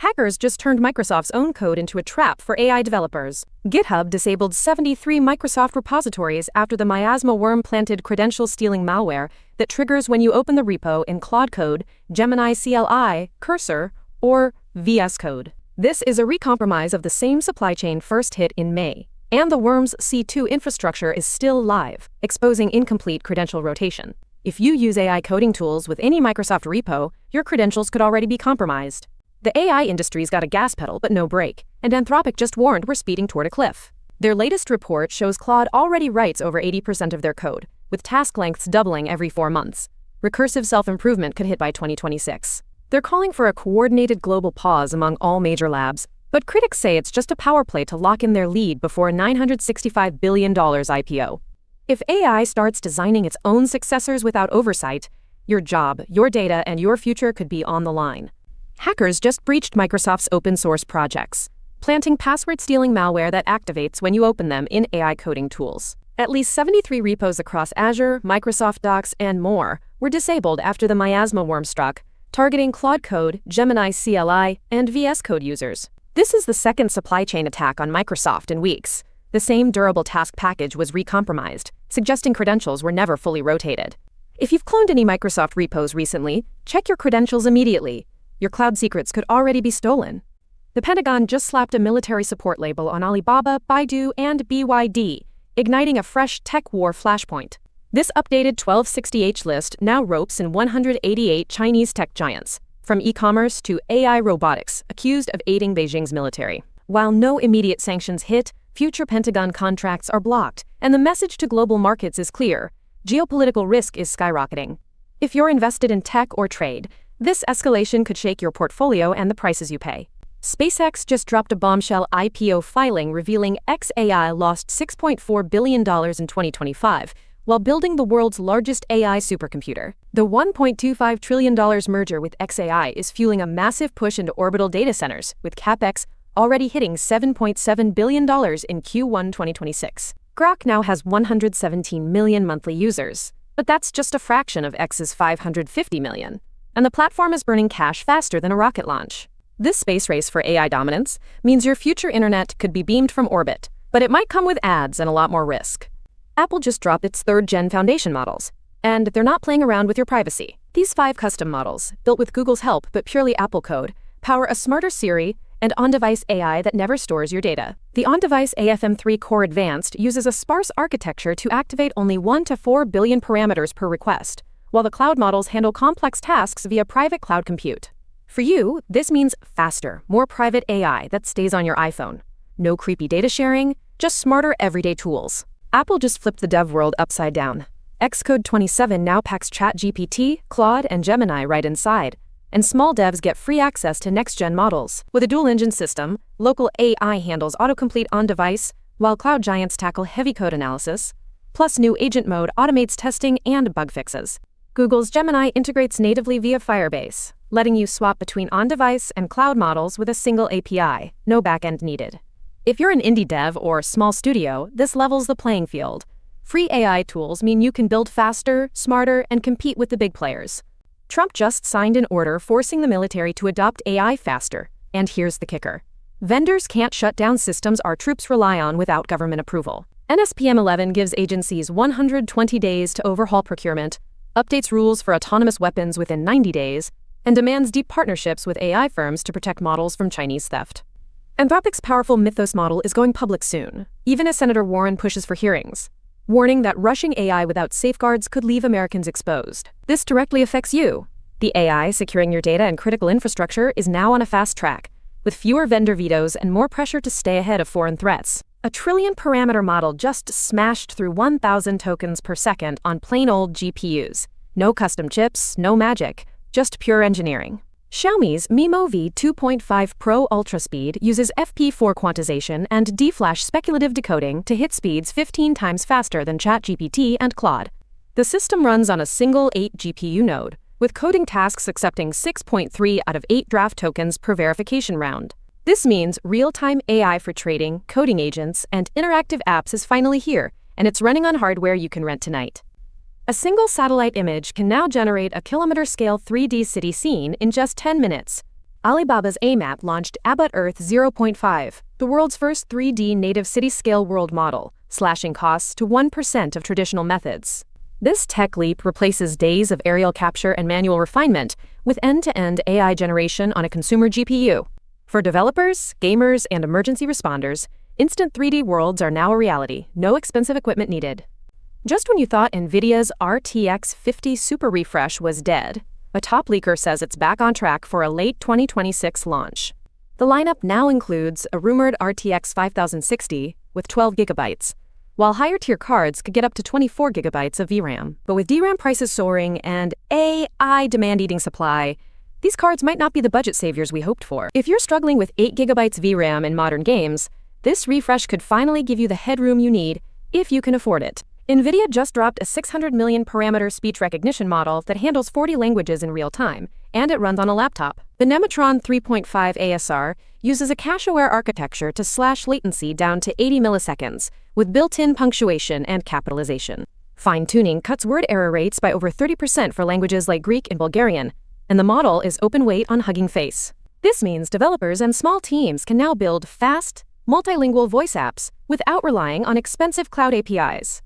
Hackers just turned Microsoft's own code into a trap for AI developers. GitHub disabled 73 Microsoft repositories after the miasma worm-planted credential-stealing malware that triggers when you open the repo in Claude Code, Gemini CLI, Cursor, or VS Code. This is a recompromise of the same supply chain first hit in May, and the worm's C2 infrastructure is still live, exposing incomplete credential rotation. If you use AI coding tools with any Microsoft repo, your credentials could already be compromised. The AI industry's got a gas pedal but no brake, and Anthropic just warned we're speeding toward a cliff. Their latest report shows Claude already writes over 80% of their code, with task lengths doubling every 4 months. Recursive self-improvement could hit by 2026. They're calling for a coordinated global pause among all major labs, but critics say it's just a power play to lock in their lead before a $965 billion IPO. If AI starts designing its own successors without oversight, your job, your data, and your future could be on the line. Hackers just breached Microsoft's open-source projects, planting password-stealing malware that activates when you open them in AI coding tools. At least 73 repos across Azure, Microsoft Docs, and more were disabled after the miasma worm struck, targeting Claude Code, Gemini CLI, and VS Code users. This is the second supply chain attack on Microsoft in weeks. The same durable task package was recompromised, suggesting credentials were never fully rotated. If you've cloned any Microsoft repos recently, check your credentials immediately. Your cloud secrets could already be stolen. The Pentagon just slapped a military support label on Alibaba, Baidu, and BYD, igniting a fresh tech war flashpoint. This updated 1260H list now ropes in 188 Chinese tech giants, from e-commerce to AI robotics, accused of aiding Beijing's military. While no immediate sanctions hit, future Pentagon contracts are blocked, and the message to global markets is clear: geopolitical risk is skyrocketing. If you're invested in tech or trade, this escalation could shake your portfolio and the prices you pay. SpaceX just dropped a bombshell IPO filing revealing xAI lost $6.4 billion in 2025 while building the world's largest AI supercomputer. The $1.25 trillion merger with xAI is fueling a massive push into orbital data centers, with CapEx already hitting $7.7 billion in Q1 2026. Grok now has 117 million monthly users, but that's just a fraction of X's 550 million. And the platform is burning cash faster than a rocket launch. This space race for AI dominance means your future internet could be beamed from orbit, but it might come with ads and a lot more risk. Apple just dropped its 3rd-gen foundation models, and they're not playing around with your privacy. These 5 custom models, built with Google's help but purely Apple code, power a smarter Siri and on-device AI that never stores your data. The on-device AFM3 Core Advanced uses a sparse architecture to activate only 1 to 4 billion parameters per request, while the cloud models handle complex tasks via private cloud compute. For you, this means faster, more private AI that stays on your iPhone. No creepy data sharing, just smarter everyday tools. Apple just flipped the dev world upside down. Xcode 27 now packs ChatGPT, Claude, and Gemini right inside, and small devs get free access to next-gen models. With a dual-engine system, local AI handles autocomplete on-device, while cloud giants tackle heavy code analysis. Plus, new agent mode automates testing and bug fixes. Google's Gemini integrates natively via Firebase, letting you swap between on-device and cloud models with a single API, no backend needed. If you're an indie dev or small studio, this levels the playing field. Free AI tools mean you can build faster, smarter, and compete with the big players. Trump just signed an order forcing the military to adopt AI faster, and here's the kicker. Vendors can't shut down systems our troops rely on without government approval. NSPM 11 gives agencies 120 days to overhaul procurement, updates rules for autonomous weapons within 90 days, and demands deep partnerships with AI firms to protect models from Chinese theft. Anthropic's powerful Mythos model is going public soon, even as Senator Warren pushes for hearings, warning that rushing AI without safeguards could leave Americans exposed. This directly affects you. The AI securing your data and critical infrastructure is now on a fast track, with fewer vendor vetoes and more pressure to stay ahead of foreign threats. A trillion parameter model just smashed through 1,000 tokens per second on plain old GPUs. No custom chips, no magic, just pure engineering. Xiaomi's MiMo V2.5 Pro Ultra Speed uses FP4 quantization and DFlash speculative decoding to hit speeds 15 times faster than ChatGPT and Claude. The system runs on a single 8 GPU node, with coding tasks accepting 6.3 out of 8 draft tokens per verification round. This means real-time AI for trading, coding agents, and interactive apps is finally here, and it's running on hardware you can rent tonight. A single satellite image can now generate a kilometer-scale 3D city scene in just 10 minutes. Alibaba's Amap launched Abbott Earth 0.5, the world's first 3D native city-scale world model, slashing costs to 1% of traditional methods. This tech leap replaces days of aerial capture and manual refinement with end-to-end AI generation on a consumer GPU. For developers, gamers, and emergency responders, instant 3D worlds are now a reality, no expensive equipment needed. Just when you thought Nvidia's RTX 50 Super refresh was dead, a top leaker says it's back on track for a late 2026 launch. The lineup now includes a rumored RTX 5060 with 12 gigabytes, while higher-tier cards could get up to 24 gigabytes of VRAM. But with DRAM prices soaring and AI demand-eating supply, these cards might not be the budget saviors we hoped for. If you're struggling with 8 gigabytes VRAM in modern games, this refresh could finally give you the headroom you need if you can afford it. Nvidia just dropped a 600 million parameter speech recognition model that handles 40 languages in real time, and it runs on a laptop. The Nematron 3.5 ASR uses a cache-aware architecture to slash latency down to 80 milliseconds, with built-in punctuation and capitalization. Fine-tuning cuts word error rates by over 30% for languages like Greek and Bulgarian, and the model is open weight on Hugging Face. This means developers and small teams can now build fast, multilingual voice apps without relying on expensive cloud APIs.